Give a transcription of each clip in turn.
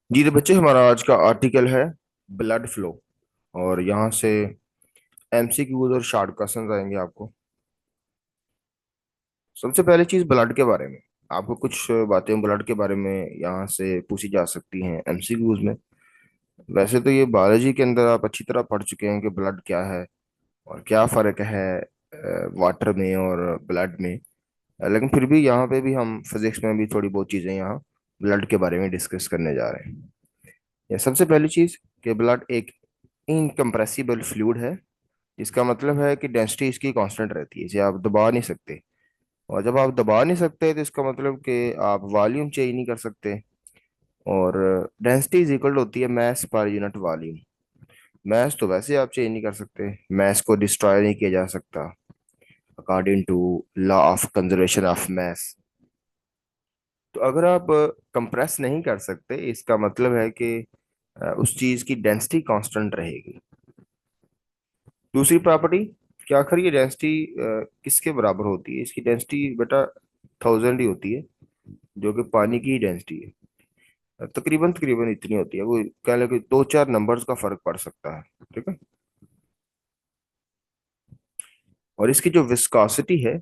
जी तो बच्चे, हमारा आज का आर्टिकल है ब्लड फ्लो। और यहाँ से एमसीक्यूज और शॉर्ट क्वेश्चंस आएंगे आपको। सबसे पहली चीज ब्लड के बारे में। आपको कुछ बातें ब्लड के बारे में यहाँ से पूछी जा सकती हैं एमसीक्यूज में। वैसे तो ये बायोलॉजी के अंदर आप अच्छी तरह पढ़ चुके हैं कि ब्लड क्या है और क्या फर्क है वाटर में और ब्लड में। लेकिन फिर भी यहाँ पे भी हम फिजिक्स में भी थोड़ी बहुत चीजें यहाँ ब्लड के बारे में डिस्कस करने जा रहे हैं। ये सबसे पहली चीज कि ब्लड एक इनकम्प्रेसिबल फ्लूइड है। इसका मतलब है कि डेंसिटी इसकी कांस्टेंट रहती है, इसे आप दबा नहीं सकते। और जब आप दबा नहीं सकते तो इसका मतलब कि आप वॉल्यूम चेंज नहीं कर सकते। और डेंसिटी इज इक्वल होती है mess per unit volume. Mess तो वैसे आप चेंज नहीं कर सकते, मैस को डिस्ट्रॉय नहीं किया जा सकता according to law of conservation of mass. तो अगर आप कंप्रेस नहीं कर सकते, इसका मतलब है कि उस चीज की डेंसिटी कांस्टेंट रहेगी। दूसरी प्रॉपर्टी कि आखिर ये डेंसिटी किसके बराबर होती है। इसकी डेंसिटी बेटा 1000 ही होती है, जो कि पानी की डेंसिटी है। तकरीबन तकरीबन इतनी होती है, वो कह लो कि दो चार नंबर्स का फर्क पड़ सकता है। ठीक है। और इसकी जो विस्कोसिटी है,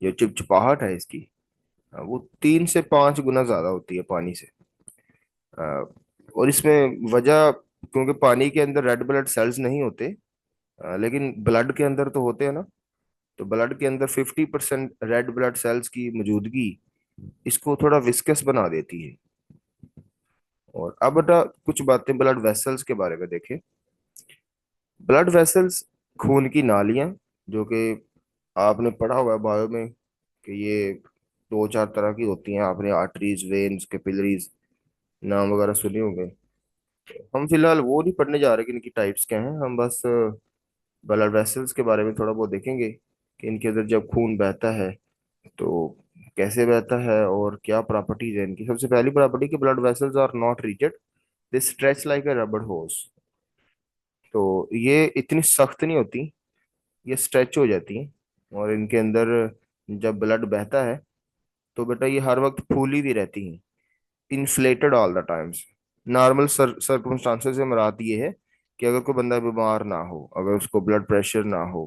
जो चिपचिपाहट है इसकी, वो 3 से 5 गुना ज्यादा होती है पानी से। अ, और इसमें वजह, क्योंकि पानी के अंदर रेड ब्लड सेल्स नहीं होते, लेकिन ब्लड के अंदर तो होते हैं ना। तो ब्लड के अंदर 50% रेड ब्लड सेल्स की मौजूदगी इसको थोड़ा विस्कस बना देती है। और अब बेटा कुछ बातें ब्लड वेसल्स के बारे में देखें। ब्लड वेसल्स खून की नालियां, जो कि आपने पढ़ा हुआ है बायो में कि ये दो चार तरह की होती हैं। आपने आर्टरीज, वेन्स, कैपिलरीज नाम वगैरह सुने होंगे। हम फिलहाल वो नहीं पढ़ने जा रहे कि इनकी टाइप्स क्या हैं। हम बस ब्लड वेसल्स के बारे में थोड़ा बहुत देखेंगे कि इनके अंदर जब खून बहता है तो कैसे बहता है और क्या प्रॉपर्टीज है इनकी। सबसे पहली प्रॉपर्टी कि blood vessels are not rigid, they stretch like a rubber hose. तो ये इतनी सख्त नहीं होती, ये स्ट्रेच हो जाती हैं। और इनके अंदर जब ब्लड बहता है तो बेटा ये हर वक्त फूली भी रहती हैं, inflated all the times. Normal circumstances से मुराद ये है कि अगर कोई बंदा बीमार ना हो, अगर उसको ब्लड प्रेशर ना हो,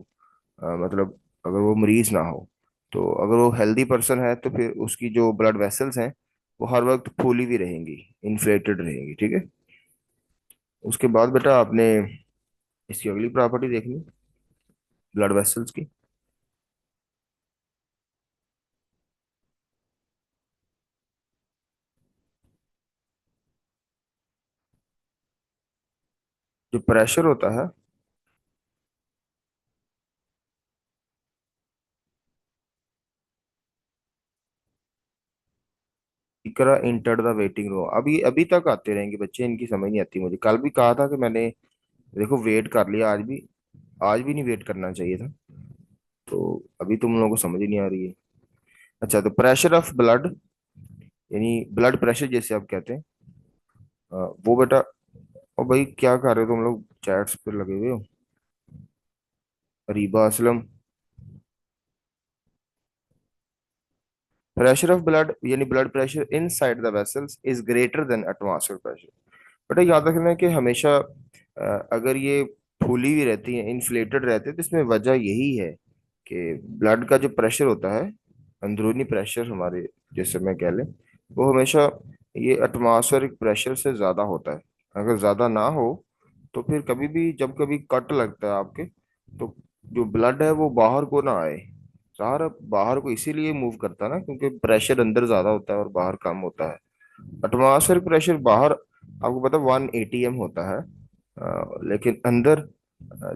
मतलब अगर वो मरीज ना हो, तो अगर वो हेल्दी पर्सन है तो फिर उसकी जो ब्लड वेसल्स हैं वो हर वक्त फूली भी रहेंगी, इन्फ्लेटेड रहेंगी। ठीक है। उसके बाद बेटा आपने इसकी अगली प्रॉपर्टी देखनी, ब्लड वेसल्स की। जो प्रेशर होता है, इकरा इंटर द वेटिंग रो। अभी अभी तक आते रहेंगे बच्चे, इनकी समझ नहीं आती। मुझे कल भी कहा था कि मैंने, देखो वेट कर लिया आज भी, आज भी नहीं वेट करना चाहिए था। तो अभी तुम लोगों को समझ ही नहीं आ रही है। अच्छा, तो प्रेशर ऑफ ब्लड, यानी ब्लड प्रेशर जैसे आप कहते हैं, वो बेटा। और भाई क्या कर रहे हो तुम लोग, चैट्स पे लगे हुए हो। Reeba Aslam. Pressure of blood यानी blood pressure inside the vessels is greater than atmospheric pressure. बेटा याद रखना है कि हमेशा अगर ये फूली हुई रहती है, इन्फ्लेटेड रहते हैं, तो इसमें वजह यही है कि ब्लड का जो प्रेशर होता है, अंदरूनी प्रेशर हमारे, जैसे मैं कह लें, वो हमेशा ये एटमॉस्फेरिक प्रेशर से ज़्यादा होता है। अगर ज़्यादा ना हो तो फिर कभी भी जब कभी कट लगता है आपके, तो जो ब्लड है वो बाहर को ना आए। सारा बाहर को इसीलिए मूव करता है ना, क्योंकि प्रेशर अंदर ज़्यादा होता है और बाहर कम होता है। एटमॉस्फेरिक प्रेशर बाहर आपको पता 1 atm होता है, लेकिन अंदर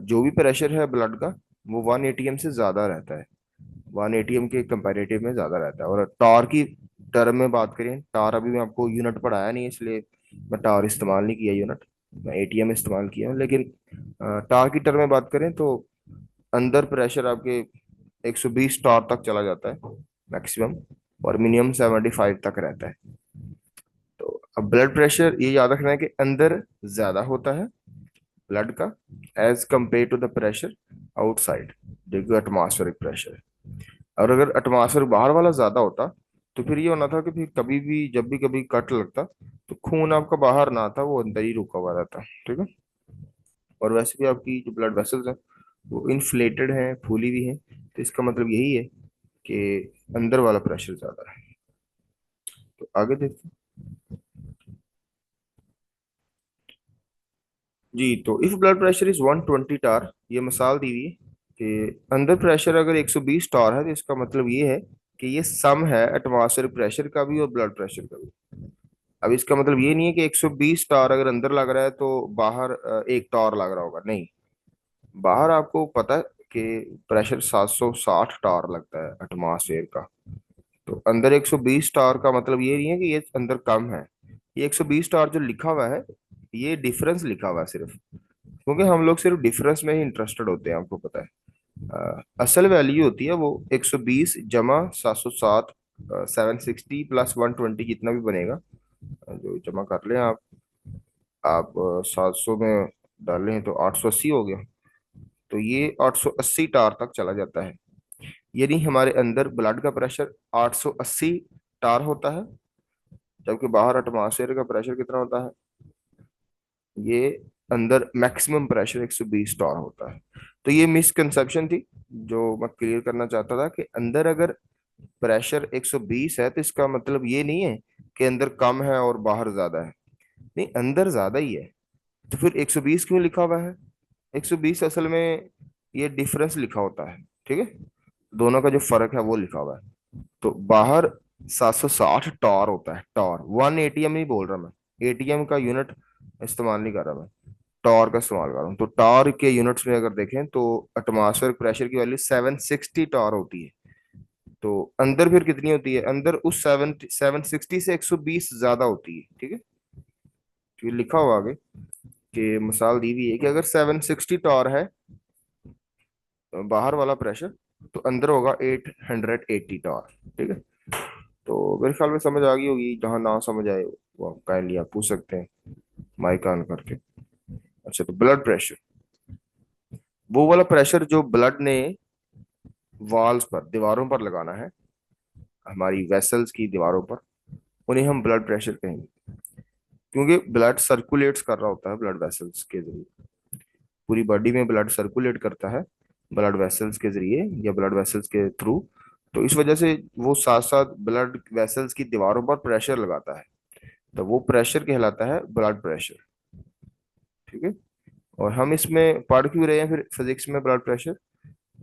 जो भी प्रेशर है ब्लड का, वो 1 atm से ज्यादा रहता है। 1 atm के कंपैरेटिव में ज्यादा रहता है। और टार की टर्म में बात करें, टार अभी मैं आपको यूनिट पढ़ाया नहीं है, इसलिए मैं टार इस्तेमाल नहीं किया यूनिट, मैं एटीएम इस्तेमाल किया हूँ। लेकिन टार की टर्म में बात करें तो अंदर प्रेशर आपके 120 टार तक चला जाता है मैक्सिमम, और मिनिमम 75 तक रहता है। तो अब ब्लड प्रेशर ये याद रखना है कि अंदर ज्यादा होता है ब्लड का, as compared to the pressure outside, जो कि एटमॉस्फेरिक प्रेशर है। और अगर एटमॉस्फेरिक बाहर वाला ज्यादा होता तो फिर ये होना था कि फिर कभी भी जब भी कभी कट लगता तो खून आपका बाहर ना था, वो अंदर ही रुका हुआ रहता, ठीक है। और वैसे भी आपकी जो ब्लड वेसल्स हैं वो इन्फ्लेटेड हैं, फूली हुई हैं, तो इसका मतलब यही है कि अंदर वाला प्रेशर ज्यादा है। तो आगे देखते हैं। जी, तो इफ ब्लड प्रेशर इज 120 टार, ये मिसाल दी हुई है कि अंदर प्रेशर अगर 120 टार है, तो इसका मतलब ये है कि ये सम है एटमॉस्फेरिक प्रेशर का भी और ब्लड प्रेशर का भी। अब इसका मतलब ये नहीं है कि 120 टार अगर अंदर लग रहा है तो बाहर एक टार लग रहा होगा, नहीं। बाहर आपको पता है कि प्रेशर 760 टार लगता है एटमॉस्फेयर का। तो अंदर 120 टार का मतलब ये नहीं है कि ये अंदर कम है। ये 120 टार जो लिखा हुआ है, ये डिफरेंस लिखा हुआ है सिर्फ, क्योंकि हम लोग सिर्फ डिफरेंस में ही इंटरेस्टेड होते हैं, आपको पता है। असल वैल्यू होती है वो 120 जमा 760, 760 प्लस 120 कितना भी बनेगा, जो जमा कर लें आप 700 में डालें तो 880 हो गया। तो ये 880 टार तक चला जाता है। यानी हमारे अंदर ब्लड का प्रेशर 880 टार होता है, जबकि बाहर एटमॉस्फेयर का प्रेशर कितना होता है, ये अंदर मैक्सिमम प्रेशर 120 टार होता है। तो ये मिसकंसेप्शन थी जो मैं क्लियर करना चाहता था कि अंदर अगर प्रेशर 120 है तो इसका मतलब ये नहीं है कि अंदर कम है और बाहर ज्यादा है। नहीं, अंदर ज्यादा ही है। तो फिर 120 क्यों लिखा हुआ है? 120 असल में ये डिफरेंस लिखा होता है, ठीक है। दोनों का जो फर्क है वो लिखा हुआ है। तो बाहर 760 टॉर होता है, टॉर 1 एटीएम नहीं बोल रहा मैं, एटीएम का यूनिट इस्तेमाल नहीं कर रहा मैं, टॉर का इस्तेमाल कर रहा हूँ। तो टॉर के यूनिट्स में अगर देखें तो एटमॉस्फेरिक प्रेशर की वैल्यू 760 टॉर होती है। तो अंदर फिर कितनी होती है? अंदर उस 760 से 120 ज्यादा होती है, ठीक है। तो ये लिखा हुआ आगे कि मिसाल दी हुई है कि अगर 760 टॉर है बाहर वाला प्रेशर, तो अंदर होगा 880 टॉर, ठीक है। तो मेरे ख्याल में समझ आ गई होगी, जहां ना समझ आए वो आप काइंडली आप पूछ सकते हैं माइक ऑन करके। अच्छा, तो ब्लड प्रेशर, वो वाला प्रेशर जो ब्लड ने वॉल्स पर, दीवारों पर लगाना है, हमारी वेसल्स की दीवारों पर, उन्हें हम ब्लड प्रेशर कहेंगे। क्योंकि ब्लड सर्कुलेट्स कर रहा होता है ब्लड वेसल्स के जरिए, पूरी बॉडी में ब्लड सर्कुलेट करता है ब्लड वेसल्स के जरिए या ब्लड वेसल्स के थ्रू। तो इस वजह से वो साथ साथ ब्लड वेसल्स की दीवारों पर प्रेशर लगाता है, तो वो प्रेशर कहलाता है ब्लड प्रेशर, ठीक है। और हम इसमें पढ़ क्यों रहे हैं फिर फिजिक्स में ब्लड प्रेशर?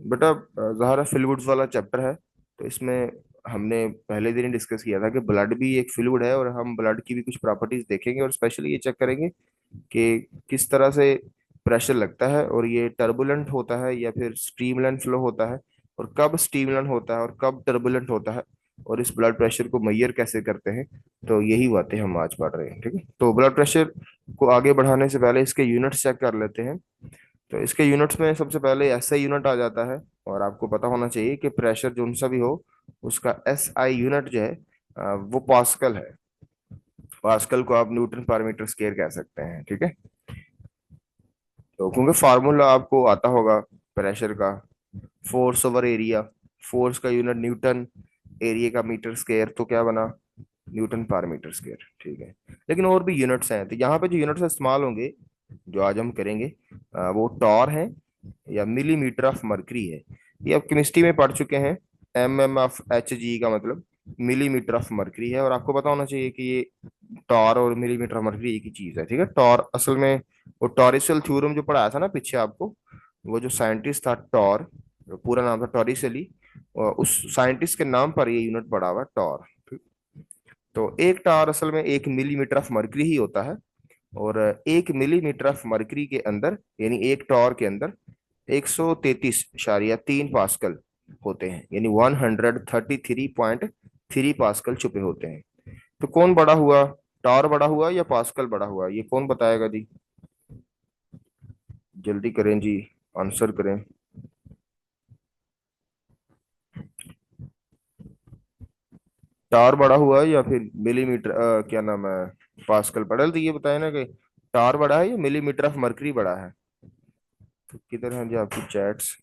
बेटा, ज़ाहिर फ्लूइड्स वाला चैप्टर है, तो इसमें हमने पहले दिन ही डिस्कस किया था कि ब्लड भी एक फ्लूइड है, और हम ब्लड की भी कुछ प्रॉपर्टीज देखेंगे और स्पेशली ये चेक करेंगे कि किस तरह से प्रेशर लगता है, और ये टर्बुलेंट होता है या फिर स्ट्रीमलाइन फ्लो होता है, और कब स्ट्रीमलाइन होता है और कब टर्बुलेंट होता है, और इस ब्लड प्रेशर को मेजर कैसे करते हैं। तो यही बातें हम आज पढ़ रहे हैं, ठीक है। तो ब्लड प्रेशर को आगे बढ़ाने से पहले इसके यूनिट्स चेक कर लेते हैं। तो इसके यूनिट्स में सबसे पहले एसआई यूनिट आ जाता है, और आपको पता होना चाहिए कि प्रेशर जो सा भी हो, उसका एसआई यूनिट जो है वो पास्कल है। पास्कल को आप न्यूटन पर मीटर स्क्वायर कह सकते हैं, ठीक है। तो क्योंकि फार्मूला आपको आता होगा प्रेशर का, फोर्स ओवर एरिया, फोर्स का यूनिट न्यूटन, एरिया का मीटर स्क्वायर, तो क्या बना? न्यूटन पर मीटर स्क्वायर, ठीक है। लेकिन और भी यूनिट्स हैं, तो यहाँ पे जो यूनिट्स इस्तेमाल होंगे, जो आज हम करेंगे, वो टॉर है या मिलीमीटर ऑफ मरकरी है। ये आप केमिस्ट्री में पढ़ चुके हैं, MM ऑफ Hg का मतलब मिलीमीटर ऑफ मरकरी है, और आपको पता होना चाहिए कि ये टॉर और मिलीमीटर ऑफ मरकरी एक ही चीज है, ठीक है। टॉर असल में वो टॉरिसल थ्योरम जो पढ़ाया था ना पीछे आपको, वो जो साइंटिस्ट था टॉर, पूरा नाम था टॉरिसली, और उस साइंटिस्ट के नाम पर ये यूनिट पड़ा हुआ है, टॉर। तो एक टार असल में 1 मिलीमीटर ऑफ मरकरी ही होता है, और 1 मिलीमीटर ऑफ मरकरी के अंदर, यानी एक टॉर के अंदर 133.3 पास्कल होते हैं, यानी 133.3 पास्कल छुपे होते हैं। तो कौन बड़ा हुआ, टॉर बड़ा हुआ या पास्कल बड़ा हुआ, ये कौन बताएगा जी? जल्दी करें जी, आंसर करें। टार बड़ा हुआ है या फिर मिलीमीटर, क्या नाम है, पास्कल बड़ा? तो ये बताए ना कि टार बड़ा है या मिलीमीटर ऑफ मरकरी बड़ा है। तो किधर हैं जी आपकी चैट्स?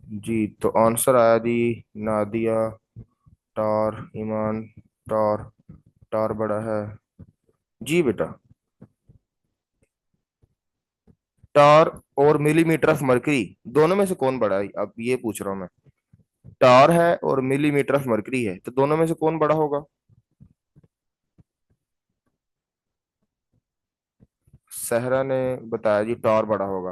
जी तो आंसर आया जी, नादिया, टार, ईमान, टार, टार बड़ा है। जी बेटा, टार और मिलीमीटर ऑफ मरकरी दोनों में से कौन बड़ा है, अब ये पूछ रहा हूं मैं। टार है और मिलीमीटर ऑफ मरकरी है, तो दोनों में से कौन बड़ा होगा? सहरा ने बताया जी टार बड़ा होगा।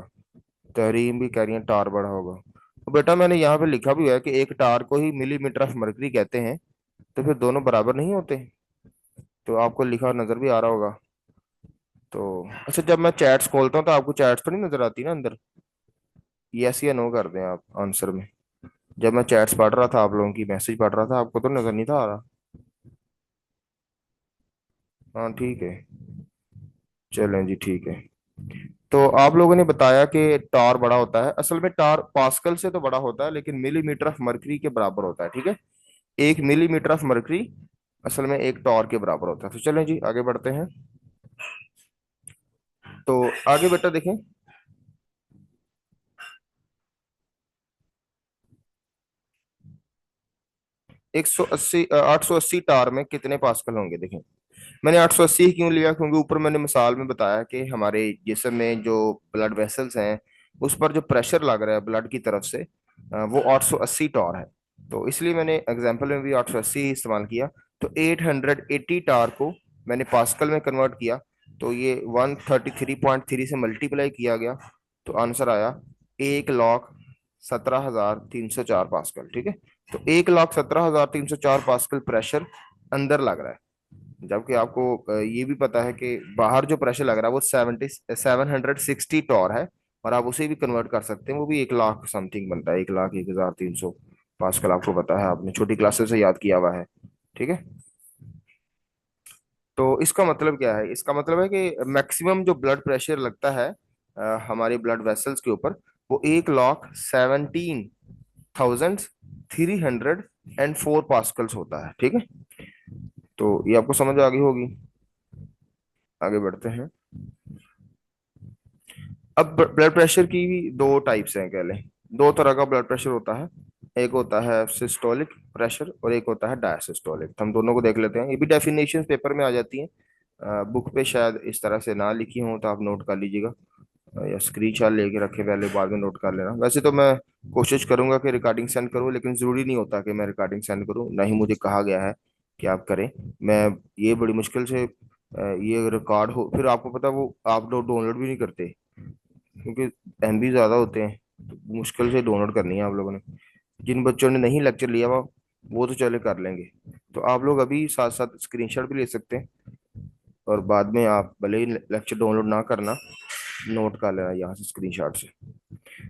तहरीम भी कह रही है टार बड़ा होगा। तो बेटा मैंने यहाँ पे लिखा भी है कि एक टार को ही मिलीमीटर ऑफ मरकरी कहते हैं, तो फिर दोनों बराबर नहीं होते? तो आपको लिखा नजर भी आ रहा होगा। तो अच्छा, जब मैं चैट्स खोलता हूँ तो आपको चैट्स तो नहीं नजर आती ना अंदर? यस या नो कर दें आप आंसर में। जब मैं चैट्स पढ़ रहा था, आप लोगों की मैसेज पढ़ रहा था, आपको तो नजर नहीं था आ रहा? हाँ ठीक है, चलें जी ठीक है। तो आप लोगों ने बताया कि टार बड़ा होता है, असल में टार पास्कल से तो बड़ा होता है लेकिन मिलीमीटर ऑफ मरकरी के बराबर होता है, ठीक है। एक मिलीमीटर ऑफ मरकरी असल में एक टॉर के बराबर होता है। तो चलें जी आगे बढ़ते हैं। तो आगे बेटा देखें। 180 880 टार में कितने पास्कल होंगे, देखें। मैंने 880 क्यों लिया, क्योंकि ऊपर मैंने मिसाल में बताया कि हमारे जिस्म में जो ब्लड वेसल्स हैं उस पर जो प्रेशर लग रहा है ब्लड की तरफ से, वो 880 टॉर है। तो इसलिए मैंने एग्जांपल में भी 880 ही इस्तेमाल किया। तो 880 टार को मैंने पास्कल में कन्वर्ट किया, तो ये 133.3 से मल्टीप्लाई किया गया, तो आंसर आया 1,17,304 पास्कल, ठीक है। तो 1,17,304 पास्कल प्रेशर अंदर लग रहा है। जबकि आपको ये भी पता है कि बाहर जो प्रेशर लग रहा है वो 760 टॉर है, और आप उसे भी कन्वर्ट कर सकते हैं, वो भी 1 लाख समथिंग बनता है, 1,01,300 पास्कल। आपको पता है, आपने छोटी क्लासेस से याद किया हुआ है, ठीक है। तो इसका मतलब क्या है? इसका मतलब है कि मैक्सिमम जो ब्लड प्रेशर लगता है हमारे ब्लड वेसल्स के ऊपर, वो 1,17,304 पास्कल्स होता है, ठीक है। तो ये आपको समझ आ गई होगी। आगे बढ़ते हैं। अब ब्लड प्रेशर की भी दो टाइप्स हैं, कह लें। दो तरह का ब्लड प्रेशर होता है। एक होता है सिस्टोलिक प्रेशर और एक होता है डायसिस्टोलिक। तो हम दोनों को देख लेते हैं, ये भी डेफिनेशन पेपर में आ जाती हैं। बुक पे शायद इस तरह से ना लिखी हो तो आप नोट कर लीजिएगा, या स्क्रीनशॉट लेके रखे पहले, बाद में नोट कर लेना। वैसे तो मैं कोशिश करूंगा कि रिकॉर्डिंग सेंड करूं, लेकिन जरूरी नहीं होता कि मैं रिकॉर्डिंग सेंड करूं, ना ही मुझे कहा गया है कि आप करें। मैं ये बड़ी मुश्किल से ये रिकॉर्ड हो, फिर आपको पता वो आप लोग डाउनलोड भी नहीं करते, क्योंकि एमबी ज्यादा होते हैं, तो मुश्किल से डाउनलोड करनी है आप लोगों ने। जिन बच्चों ने नहीं लेक्चर लिया हुआ वो तो चले कर लेंगे। तो आप लोग अभी साथ साथ स्क्रीनशॉट भी ले सकते हैं, और बाद में आप भले ही लेक्चर डाउनलोड ना करना, नोट कर लेना यहाँ से स्क्रीनशॉट से।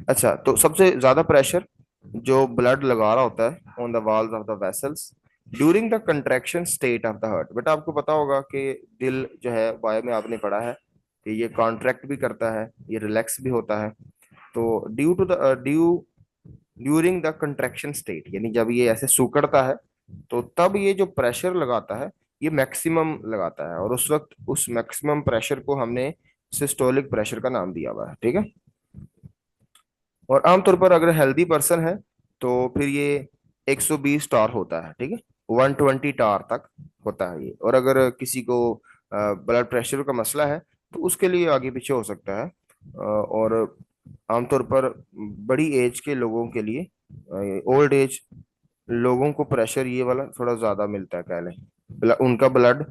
अच्छा, तो सबसे ज्यादा प्रेशर जो ब्लड लगा रहा होता है on the walls of the vessels during the contraction state of the heart. बेटा आपको पता होगा कि दिल जो है, बायो में आपने पढ़ा है कि ये कॉन्ट्रैक्ट भी करता है, ये रिलैक्स भी होता है। तो due to the due during the contraction state, यानी जब ये ऐसे सिकुड़ता है, तो तब ये जो प्रेशर लगाता है ये मैक्सिमम लगाता है, और उस वक्त उस मैक्सिमम प्रेशर को हमने सिस्टोलिक प्रेशर का नाम दिया हुआ है, ठीक है। और आमतौर पर अगर हेल्दी पर्सन है तो फिर ये 120 टार होता है, ठीक है। 120 टार तक होता है ये। और अगर किसी को ब्लड प्रेशर का मसला है तो उसके लिए आगे पीछे हो सकता है। और आमतौर पर बड़ी एज के लोगों के लिए, ओल्ड एज लोगों को प्रेशर ये वाला थोड़ा ज्यादा मिलता है, कह लें। उनका ब्लड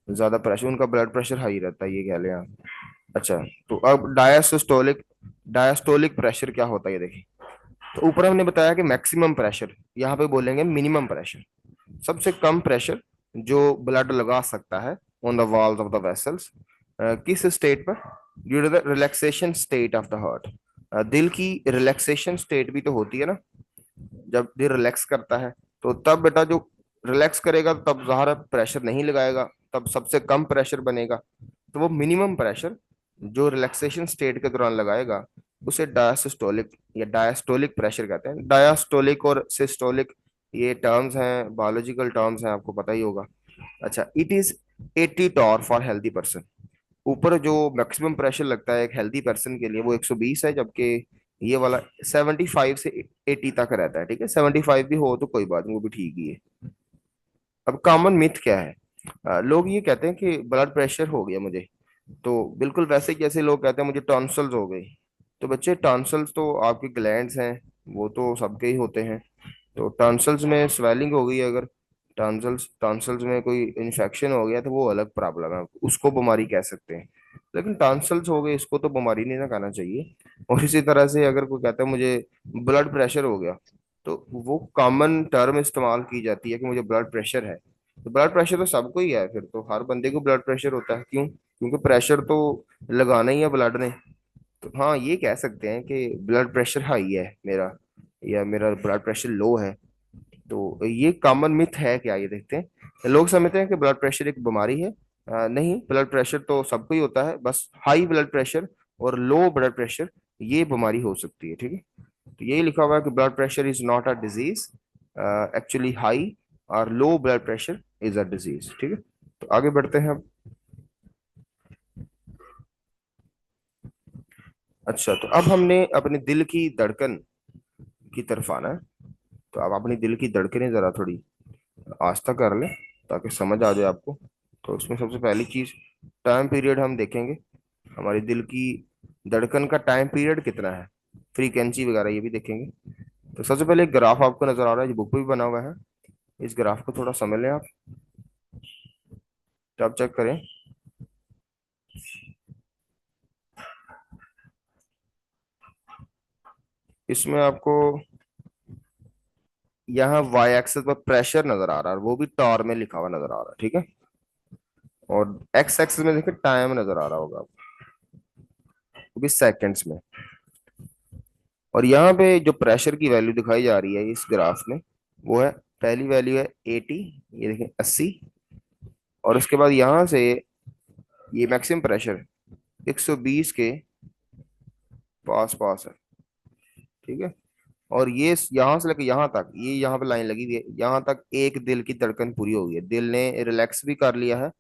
ज्यादा प्रेशर, उनका ब्लड प्रेशर हाई रहता है, ये कह लें आप। अच्छा, तो अब डायस्टोलिक डायस्टोलिक प्रेशर क्या होता है, ये देखिए। तो ऊपर हमने बताया कि मैक्सिमम प्रेशर, यहाँ पे बोलेंगे मिनिमम प्रेशर। सबसे कम प्रेशर जो ब्लड लगा सकता है on the walls of the vessels, किस स्टेट पर? Due to the relaxation state of the heart. दिल की रिलैक्सेशन स्टेट भी तो होती है ना, जब दिल रिलैक्स करता है, तो तब बेटा जो रिलैक्स करेगा तब ज़्यादा प्रेशर नहीं लगाएगा, तब सबसे कम प्रेशर बनेगा। तो वो मिनिमम प्रेशर जो रिलैक्सेशन स्टेट के दौरान लगाएगा उसे डायसिस्टोलिक या डायस्टोलिक प्रेशर कहते हैं। डायस्टोलिक और सिस्टोलिक ये टर्म्स हैं, बायोलॉजिकल टर्म्स हैं, आपको पता ही होगा। अच्छा, it is 80 torr for healthy person. ऊपर जो मैक्सिमम प्रेशर लगता है एक हेल्दी पर्सन के लिए वो 120 है, जबकि ये वाला 75 से 80 तक रहता है, ठीक है। 75 भी हो तो कोई बात नहीं, वो भी ठीक ही है। अब कॉमन मिथ क्या है? लोग ये कहते हैं कि ब्लड प्रेशर हो गया मुझे, तो बिल्कुल वैसे ही जैसे लोग कहते हैं मुझे टॉन्सिल्स हो गई। तो बच्चे, टॉन्सिल्स तो आपके ग्लैंड्स हैं, वो तो सबके ही होते हैं। तो टॉन्सिल्स में स्वेलिंग हो गई है, अगर टॉन्सिल्स टॉन्सिल्स में कोई इन्फेक्शन हो गया तो वो अलग प्रॉब्लम है, उसको बीमारी कह सकते हैं। लेकिन टॉन्सिल्स हो गए, इसको तो बीमारी नहीं ना कहना चाहिए। और इसी तरह से अगर कोई कहता है मुझे ब्लड प्रेशर हो गया, तो वो कॉमन टर्म इस्तेमाल की जाती है कि मुझे ब्लड प्रेशर है। तो ब्लड प्रेशर तो सबको ही है, फिर तो हर बंदे को ब्लड प्रेशर होता है। क्यों? क्योंकि प्रेशर तो लगाना ही है ब्लड ने। तो हाँ, ये कह सकते हैं कि ब्लड प्रेशर हाई है मेरा, या मेरा ब्लड प्रेशर लो है। तो ये कॉमन मिथ है क्या, ये देखते हैं। लोग समझते हैं कि ब्लड प्रेशर एक बीमारी है। नहीं, ब्लड प्रेशर तो सबको ही होता है, बस हाई ब्लड प्रेशर और लो ब्लड प्रेशर ये बीमारी हो सकती है, ठीक है। तो यही लिखा हुआ है कि blood pressure is not a disease, actually high और low blood pressure is a disease, ठीक है। तो आगे बढ़ते हैं अब। अच्छा, तो अब हमने अपने दिल की धड़कन की तरफ आना है। तो आप अपनी दिल की धड़कनें जरा थोड़ी आस्था कर लें, ताकि समझ आ जाए आपको। तो इसमें सबसे पहली चीज, टाइम पीरियड हम देखेंगे। हमारी दिल की धड़कन का टाइम पीरियड कितना है, फ्रीक्वेंसी वगैरह ये भी देखेंगे। तो सबसे पहले एक ग्राफ आपको नजर आ रहा है, जो बुक पे भी बना हुआ है। इस ग्राफ को थोड़ा समझ लें आप, तो आप चेक करें। इसमें आपको यहाँ वाई एक्सेस पर प्रेशर नजर आ रहा है, और वो भी टॉर में लिखा हुआ नजर आ रहा है, ठीक है। और एक्स एक्सेस में देखिए टाइम नजर आ रहा होगा आपको, वो भी सेकेंड्स में। और यहाँ पे जो प्रेशर की वैल्यू दिखाई जा रही है इस ग्राफ में, वो है, पहली वैल्यू है 80, ये देखें 80। और उसके बाद यहाँ से ये मैक्सिमम प्रेशर 120 के पास पास है, ठीक है। और ये यहाँ से लेकर यहाँ तक, ये यहाँ पे लाइन लगी हुई है, यहाँ तक एक दिल की धड़कन पूरी हो गई है। दिल ने रिलैक्स भी कर लिया है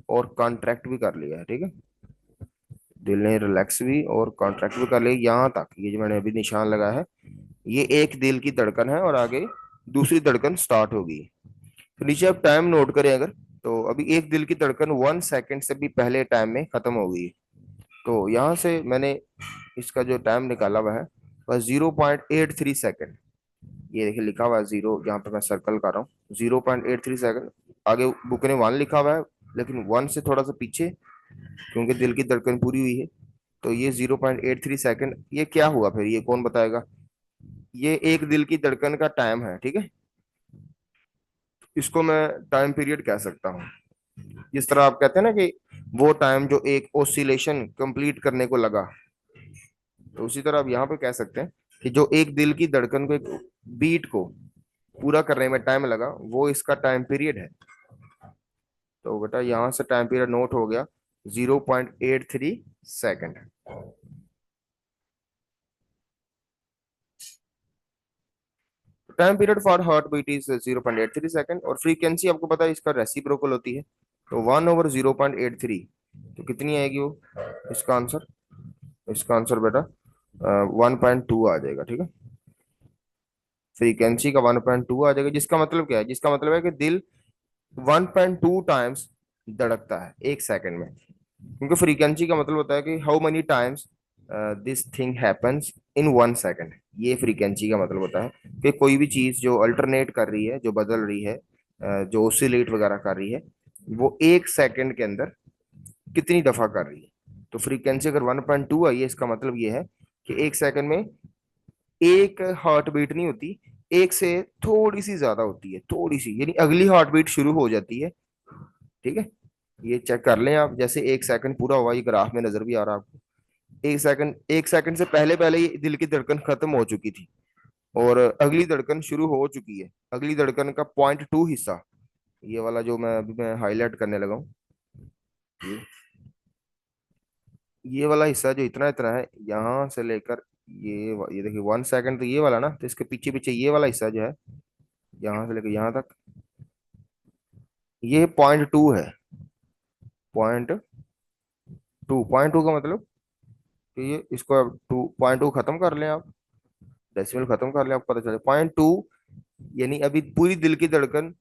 और कॉन्ट्रैक्ट भी कर लिया है, ठीक है। दिल ने रिलैक्स भी और कॉन्ट्रैक्ट भी कर लिया यहाँ तक, ये जो मैंने अभी निशान लगाया है, ये एक दिल की धड़कन है, और आगे दूसरी धड़कन स्टार्ट होगी। तो नीचे आप टाइम नोट करें अगर, तो अभी एक दिल की धड़कन 1 सेकंड से भी पहले टाइम में खत्म हो गई। तो यहाँ से मैंने इसका जो टाइम निकाला हुआ है, वह 0.83 सेकेंड। ये देखिए लिखा हुआ है जीरो, यहाँ पे मैं सर्कल कर रहा हूँ, 0.83 सेकेंड। आगे बुक ने 1 लिखा हुआ है, लेकिन 1 से थोड़ा सा पीछे, क्योंकि दिल की धड़कन पूरी हुई है। तो ये 0.83 सेकेंड, ये क्या हुआ फिर, ये कौन बताएगा? ये एक दिल की धड़कन का टाइम है, ठीक है। इसको मैं टाइम पीरियड कह सकता हूँ। जिस तरह आप कहते हैं ना कि वो टाइम जो एक ओसिलेशन कंप्लीट करने को लगा, तो उसी तरह आप यहाँ पे कह सकते हैं कि जो एक दिल की धड़कन को, एक बीट को पूरा करने में टाइम लगा, वो इसका टाइम पीरियड है। तो बेटा यहाँ से टाइम पीरियड नोट हो गया, 0.83 second. Time period for heart beat is 0.83 second, और फ्रीक्वेंसी आपको पता है इसका रेसिप्रोकल होती है। तो 1/0.83, तो कितनी आएगी वो, इसका आंसर? इसका आंसर बेटा 1.2 आ जाएगा, ठीक है। फ्रीक्वेंसी का 1.2 आ जाएगा, जिसका मतलब क्या है? जिसका मतलब है कि दिल 1.2 टाइम्स धड़कता है 1 सेकंड में। क्योंकि फ्रीक्वेंसी का मतलब होता है कि how many times this thing happens in 1 second. ये फ्रीक्वेंसी का मतलब होता है कि कोई भी चीज जो अल्टरनेट कर रही है, जो बदल रही है, जो ओसिलेट वगैरह कर रही है, वो 1 सेकंड के अंदर कितनी दफा कर रही है। तो फ्रीक्वेंसी अगर 1.2 आई है, इसका मतलब ये है कि 1 सेकंड में एक हार्ट बीट नहीं होती, एक से थोड़ी सी ज्यादा होती है, थोड़ी सी, यानी अगली हार्ट बीट शुरू हो जाती है, ठीक है। ये चेक कर लें आप, जैसे 1 सेकंड पूरा हुआ, ये ग्राफ में नजर भी आ रहा है आपको। 1 सेकंड, 1 सेकंड से पहले पहले ही दिल की धड़कन खत्म हो चुकी थी, और अगली धड़कन शुरू हो चुकी है। अगली धड़कन का 0.2 हिस्सा, ये वाला जो मैं अभी मैं हाईलाइट करने लगा हूँ, ये ये वाला हिस्सा जो इतना इतना है, यहाँ से लेकर ये देखिए 1 सेकंड, तो ये वाला ना, तो इसके पीछे पीछे ये वाला हिस्सा जो है, यहाँ से लेकर यहाँ तक, ये 0.2 है। 0.2, 0.2 का मतलब तो ये इसको अब 2.2 खत्म कर लें आप, डेसिमल खत्म कर लें, आपको पता चले 0.2, यानी अभी पूरी दिल की धड़कन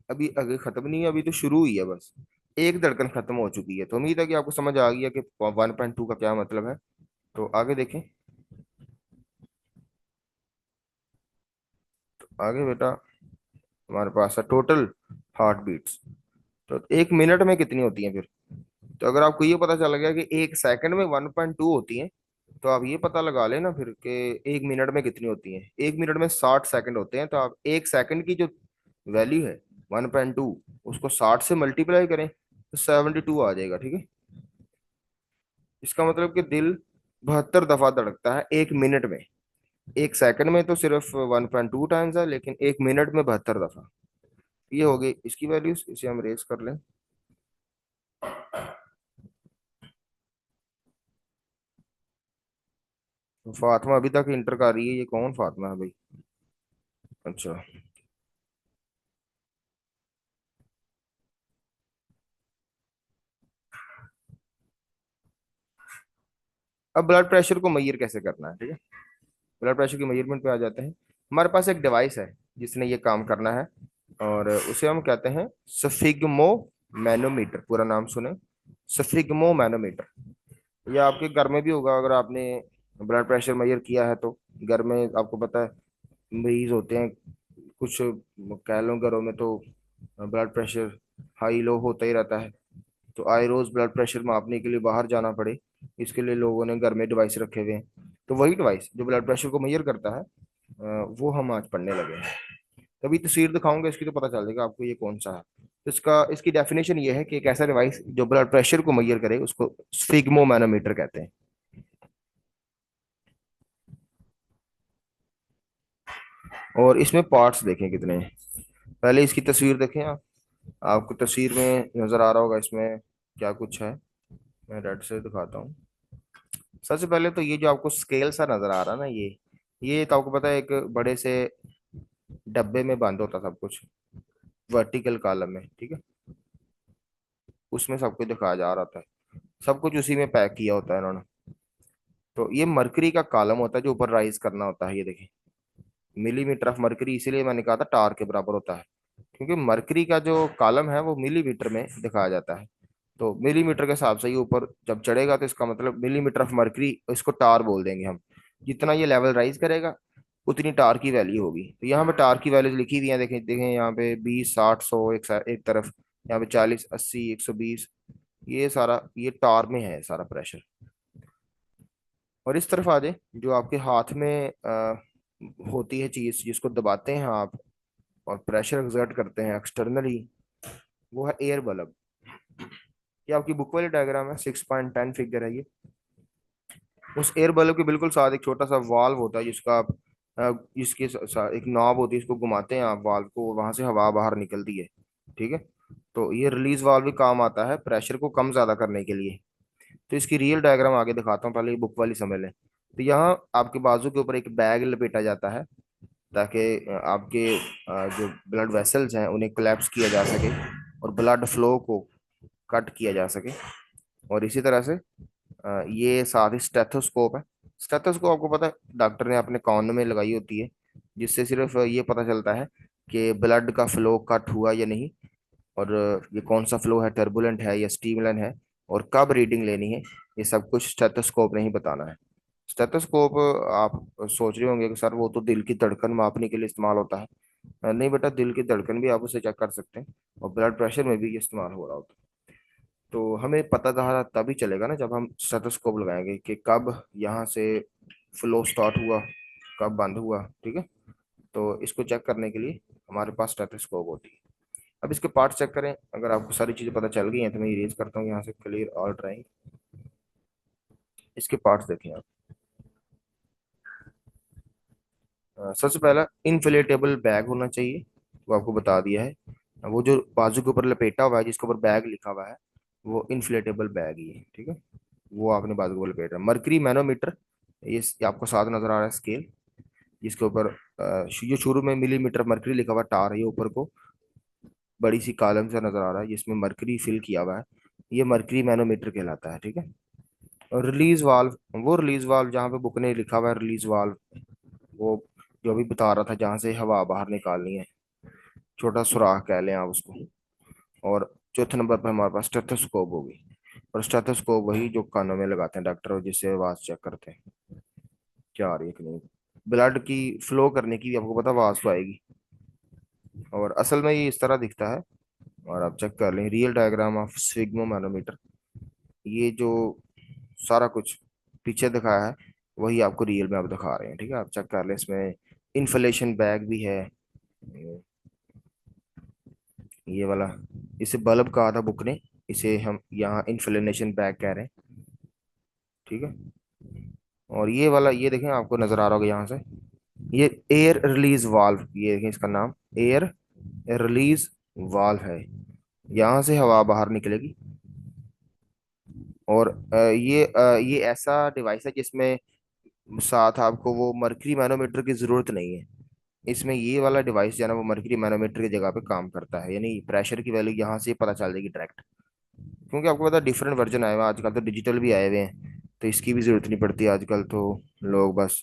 अभी आगे खत्म नहीं है, अभी तो शुरू हुई है बस। एक धड़कन खत्म हो चुकी है। तो उम्मीद है कि आपको समझ आ गया कि 1.2 का क्या मतलब है। तो आगे देखें। आगे बेटा हमारे पास है टोटल हार्ट बीट्स। तो एक मिनट में कितनी होती है फिर? तो अगर आपको ये पता चल गया कि एक सेकंड में 1.2 होती है, तो आप ये पता लगा लेना फिर कि एक मिनट में कितनी होती है। एक मिनट में 60 सेकंड होते हैं, तो आप एक सेकंड की जो वैल्यू है 1.2, उसको 60 से मल्टीप्लाई करें तो 72 आ जाएगा, ठीक है। इसका मतलब कि दिल 72 दफा धड़कता है एक मिनट में। एक सेकंड में तो सिर्फ 1.2 टाइम्स है, लेकिन एक मिनट में 72 दफा। ये हो गई इसकी वैल्यूज, इसे हम रेस कर लें। तो फातिमा अभी तक इंटर कर रही है, ये कौन फातिमा है भाई? अच्छा। अब ब्लड प्रेशर को मैयर कैसे करना है, ठीक है। ब्लड प्रेशर की मेजरमेंट पे आ जाते हैं। हमारे पास एक डिवाइस है जिसने ये काम करना है, और उसे हम कहते हैं सफिग्मो मैनोमीटर। पूरा नाम सुने, सफिग्मो मैनोमीटर। ये आपके घर में भी होगा, अगर आपने ब्लड प्रेशर मेजर किया है तो। घर में आपको पता है मरीज होते हैं कुछ, कह लो घरों में तो ब्लड प्रेशर हाई लो होता ही रहता है। तो आए रोज ब्लड प्रेशर मापने के लिए बाहर जाना पड़े, इसके लिए लोगों ने घर में डिवाइस रखे हुए हैं। तो वही डिवाइस जो ब्लड प्रेशर को मेजर करता है, वो हम आज पढ़ने लगे हैं। तभी तस्वीर दिखाऊंगा इसकी, तो पता चल जाएगा आपको ये कौन सा है। तो इसकी डेफिनेशन ये है कि एक ऐसा डिवाइस जो ब्लड प्रेशर को मेजर करे उसको स्फिग्मो मैनोमीटर कहते हैं। और इसमें पार्ट्स देखें कितने हैं। पहले इसकी तस्वीर देखें आप। आपको तस्वीर में नजर आ रहा होगा इसमें क्या कुछ है। मैं रेड से दिखाता हूँ। सबसे पहले तो ये जो आपको स्केल सा नजर आ रहा है ना, ये तो आपको पता है एक बड़े से डब्बे में बंद होता सब कुछ, वर्टिकल कॉलम में, ठीक है। उसमें सब कुछ दिखाया जा रहा था, सब कुछ उसी में पैक किया होता है इन्होंने। तो ये मरकरी का कॉलम होता है जो ऊपर राइज करना होता है, ये देखिए। मिलीमीटर ऑफ मरकरी, इसीलिए मैंने कहा था टार के बराबर होता है, क्योंकि मरकरी का जो कॉलम है वो मिलीमीटर में दिखाया जाता है। तो मिलीमीटर के हिसाब से ये ऊपर जब चढ़ेगा तो इसका मतलब मिलीमीटर ऑफ मरकरी, इसको टार बोल देंगे हम। जितना ये लेवल राइज करेगा उतनी टार की वैल्यू होगी। तो यहाँ पे टार की वैल्यूज लिखी हुई है, देखें देखें यहाँ पे 20, 60, 100 एक तरफ, यहाँ पे 40, 80, 120। ये सारा ये टार में है सारा प्रेशर। और इस तरफ आ जाए, जो आपके हाथ में होती है चीज जिसको दबाते हैं आप और प्रेशर एक्सर्ट करते हैं एक्सटर्नली, वो है एयर बल्ब। ये आपकी बुक वाली डायग्राम है, 6.10 फिगर है ये। उस एयर बल्ब के बिल्कुल साथ एक छोटा सा वाल्व होता है जिसका आप जिसके एक नॉब होती है, इसको घुमाते हैं आप वाल्व को, वहां से हवा बाहर निकलती है, ठीक है। तो ये रिलीज वाल्व भी काम आता है प्रेशर को कम ज्यादा करने के लिए। तो इसकी रियल डायग्राम आगे दिखाता हूँ, पहले ये बुक वाली समझ लें। तो यहाँ आपके बाजू के ऊपर एक बैग लपेटा जाता है, ताकि आपके जो ब्लड वेसल्स हैं उन्हें कोलैप्स किया जा सके और ब्लड फ्लो को कट किया जा सके। और इसी तरह से ये साथ ही स्टेथोस्कोप है। स्टेथोस्कोप आपको पता है डॉक्टर ने अपने कान में लगाई होती है, जिससे सिर्फ ये पता चलता है कि ब्लड का फ्लो कट हुआ या नहीं, और ये कौन सा फ्लो है, टर्बुलेंट है या स्टीमलेंट है, और कब रीडिंग लेनी है, ये सब कुछ स्टेथोस्कोप ने ही बताना है। स्टेथोस्कोप आप सोच रहे होंगे कि सर वो तो दिल की धड़कन मापने के लिए इस्तेमाल होता है। नहीं बेटा, दिल की धड़कन भी आप उसे चेक कर सकते हैं, और ब्लड प्रेशर में भी ये इस्तेमाल हो रहा होता है। तो हमें पता था तभी चलेगा ना जब हम स्टेथोस्कोप लगाएंगे कि कब यहाँ से फ्लो स्टार्ट हुआ, कब बंद हुआ, ठीक है। तो इसको चेक करने के लिए हमारे पास स्टेथोस्कोप होती है। अब इसके पार्ट चेक करें। अगर आपको सारी चीजें पता चल गई हैं तो मैं इरेज करता हूँ यहाँ से, क्लियर ऑल ड्राइंग। इसके पार्ट्स देखें आप। सबसे पहला इन्फ्लेटेबल बैग होना चाहिए, वो आपको बता दिया है। वो जो बाजू के ऊपर लपेटा हुआ है जिसके ऊपर बैग लिखा हुआ है, वो इन्फ्लेटेबल बैग ही है, ठीक है। वो आपने बाजू के ऊपर लपेटा। मर्करी मैनोमीटर, ये आपको साथ नजर आ रहा है स्केल, जिसके ऊपर जो शुरू में मिलीमीटर मर्करी लिखा हुआ टार है, ये ऊपर को बड़ी सी कॉलम से नजर आ रहा है जिसमें मर्करी फिल किया हुआ है। ये मर्करी मैनोमीटर कहलाता है, ठीक है। और रिलीज वाल्व, वो रिलीज वाल्व जहाँ पे बुक ने लिखा हुआ है रिलीज वाल्व, वो जो भी बता रहा था जहाँ से हवा बाहर निकालनी है, छोटा सुराख कह लें आप उसको। और चौथे नंबर पर हमारे पास स्टेथोस्कोप होगी। और स्टेथोस्कोप वही जो कानों में लगाते हैं डॉक्टर, और जिससे आवाज चेक करते हैं क्या आ रही है कि नहीं। ब्लड की फ्लो करने की भी आपको पता आवाज तो आएगी। और असल में ये इस तरह दिखता है। और आप चेक कर लें रियल डायग्राम ऑफ स्फिग्मोमैनोमीटर। ये जो सारा कुछ पीछे दिखाया है वही आपको रियल में आप दिखा रहे हैं, ठीक है। आप चेक कर लें, इसमें इन्फ्लेशन बैग भी है, ये वाला। इसे बल्ब कहा था बुक ने, इसे हम यहाँ इन्फ्लेशन बैग कह रहे हैं, ठीक है। और ये वाला ये देखें, आपको नजर आ रहा होगा यहाँ से, ये एयर रिलीज वाल्व, ये देखें इसका नाम एयर रिलीज वाल्व है। यहाँ से हवा बाहर निकलेगी। और ये ऐसा डिवाइस है जिसमें साथ आपको वो मर्क्यूरी मैनोमीटर की जरूरत नहीं है। इसमें ये वाला डिवाइस जो है ना, वो मर्क्यूरी मैनोमीटर की जगह पे काम करता है, यानी प्रेशर की वैल्यू यहाँ से पता चल जाएगी डायरेक्ट। क्योंकि आपको पता है डिफरेंट वर्जन आए हुए हैं आजकल, तो डिजिटल भी आए हुए हैं, तो इसकी भी जरूरत नहीं पड़ती आजकल। तो लोग बस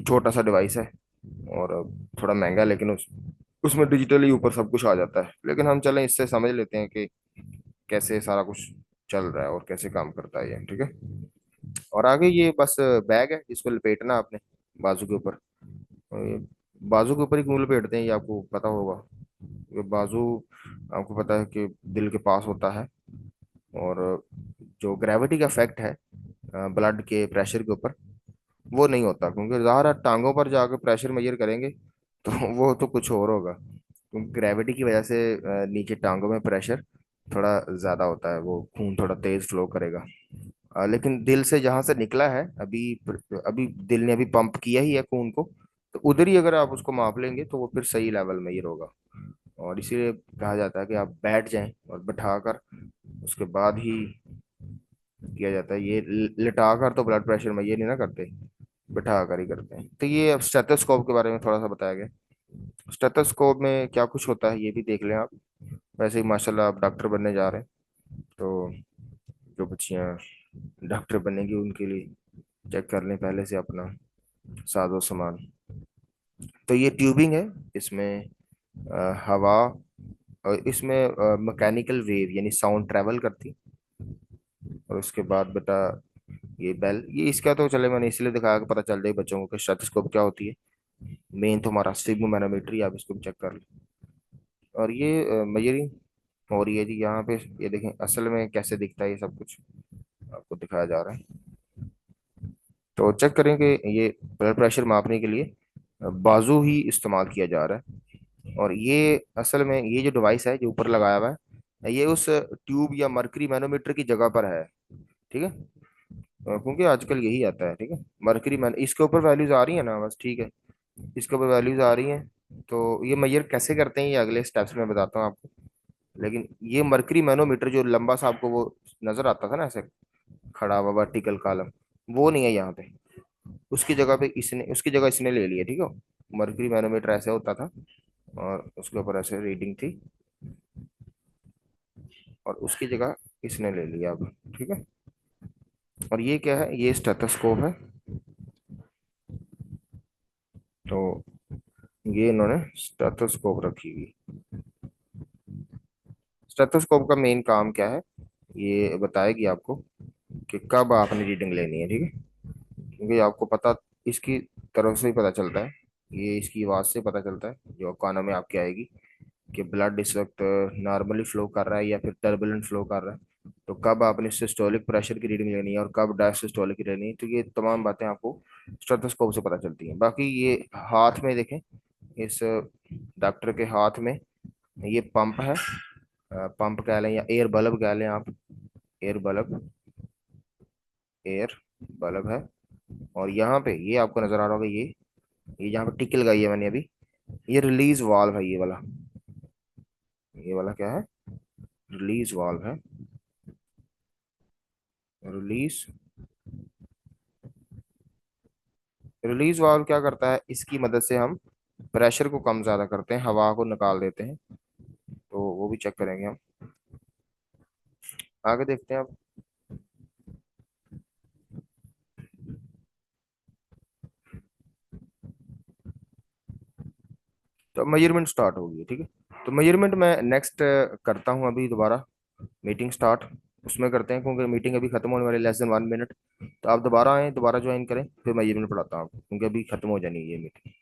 छोटा सा डिवाइस है और थोड़ा महंगा है, लेकिन उसमें डिजिटली ऊपर सब कुछ आ जाता है। लेकिन हम चलें इससे समझ लेते हैं कि कैसे सारा कुछ चल रहा है और कैसे काम करता है ये, ठीक है। और आगे ये बस बैग है जिसको लपेटना आपने बाजू के ऊपर। और ये बाजू के ऊपर ही क्यों लपेटते हैं ये आपको पता होगा। ये बाजू आपको पता है कि दिल के पास होता है। और जो ग्रेविटी का इफेक्ट है ब्लड के प्रेशर के ऊपर, वो नहीं होता, क्योंकि ज़ाहिर है टांगों पर जाकर प्रेशर मेजर करेंगे तो वो तो कुछ और होगा, क्योंकि ग्रेविटी की वजह से नीचे टांगों में प्रेशर थोड़ा ज़्यादा होता है, वो खून थोड़ा तेज फ्लो करेगा। लेकिन दिल से जहां से निकला है अभी, अभी दिल ने अभी पंप किया ही है खून को, तो उधर ही अगर आप उसको माप लेंगे तो वो फिर सही लेवल में ही होगा। और इसीलिए कहा जाता है कि आप बैठ जाएं और बैठाकर उसके बाद ही किया जाता है। ये लिटाकर तो ब्लड प्रेशर में ये नहीं ना करते, बैठा कर ही करते हैं। तो ये अब स्टेथोस्कोप के बारे में थोड़ा सा बताया गया। स्टेथोस्कोप में क्या कुछ होता है ये भी देख लें आप। वैसे ही माशाल्लाह आप डॉक्टर बनने जा रहे हैं, तो जो बच्चियां डॉक्टर बनेंगी उनके लिए चेक कर लें पहले से अपना साजो सामान। तो ये ट्यूबिंग है, इसमें हवा, और इसमें मैकेनिकल वेव यानी साउंड ट्रेवल करती। और उसके बाद बेटा ये बेल, ये इसका तो चले मैंने इसलिए दिखाया कि पता चल जाए बच्चों को कि स्टेथोस्कोप क्या होती है। मेन तो हमारा सिग्मोमेनोमेट्री, आप इसको भी चेक कर लें। और ये मेजरिंग हो रही है जी यहाँ पे। ये देखें असल में कैसे दिखता है, ये सब कुछ आपको दिखाया जा रहा है। तो चेक करें कि ये ब्लड प्रेशर मापने के लिए बाजू ही इस्तेमाल किया जा रहा है। और ये असल में ये जो डिवाइस है जो ऊपर लगाया हुआ है, ये उस ट्यूब या मर्करी मैनोमीटर की जगह पर है, ठीक है। क्योंकि आजकल यही आता है, ठीक है। मर्करी मैन इसके ऊपर वैल्यूज आ रही है ना, बस ठीक है। इसके ऊपर वैल्यूज आ रही हैं। तो ये मेजर कैसे करते हैं ये अगले स्टेप्स में बताता हूँ आपको। लेकिन ये मर्करी मैनोमीटर जो लंबा सा आपको वो नजर आता था ना ऐसे खड़ा हुआ वर्टिकल कॉलम, वो नहीं है यहाँ पे। उसकी जगह इसने ले लिया, ठीक है। मर्करी मैनोमीटर ऐसे होता था और उसके ऊपर ऐसे रीडिंग थी, और उसकी जगह इसने ले लिया अब, ठीक है। और ये क्या है, ये स्टेथोस्कोप है। तो ये इन्होंने स्टेथोस्कोप रखी हुई। स्टेथोस्कोप का मेन काम क्या है, ये बताएगी आपको कि कब आपने रीडिंग लेनी है, ठीक है। क्योंकि आपको पता इसकी तरफ से ही पता चलता है, ये इसकी आवाज़ से पता चलता है जो कानों में आपके आएगी कि ब्लड इस वक्त नॉर्मली फ्लो कर रहा है या फिर टर्बुलेंट फ्लो कर रहा है। तो कब आपने सिस्टोलिक प्रेशर की रीडिंग लेनी है और कब डायस्टोलिक की लेनी है, तो ये तमाम बातें आपको स्टेथोस्कोप से पता चलती हैं। बाकी ये हाथ में देखें, इस डॉक्टर के हाथ में ये पंप है, पंप कह लें या एयर बल्ब कह लें आप। एयर बल्ब, एयर बल्ब है। और यहाँ पे ये आपको नजर आ रहा होगा, ये जहाँ पे टिक लगाई है मैंने अभी, ये रिलीज वाल्व है, ये वाला। ये वाला क्या है, रिलीज वाल्व है। रिलीज रिलीज वाल्व क्या करता है, इसकी मदद से हम प्रेशर को कम ज्यादा करते हैं, हवा को निकाल देते हैं। तो वो भी चेक करेंगे हम, आगे देखते हैं अब। तो मेजरमेंट स्टार्ट होगी, ठीक है। तो मेजरमेंट मैं नेक्स्ट करता हूँ अभी दोबारा, मीटिंग स्टार्ट उसमें करते हैं, क्योंकि मीटिंग अभी खत्म होने वाली, लेस देन 1 मिनट। तो आप दोबारा आए, दोबारा ज्वाइन करें, फिर मेजरमेंट पढ़ाता हूँ आपको, क्योंकि अभी खत्म हो जानी है ये मीटिंग।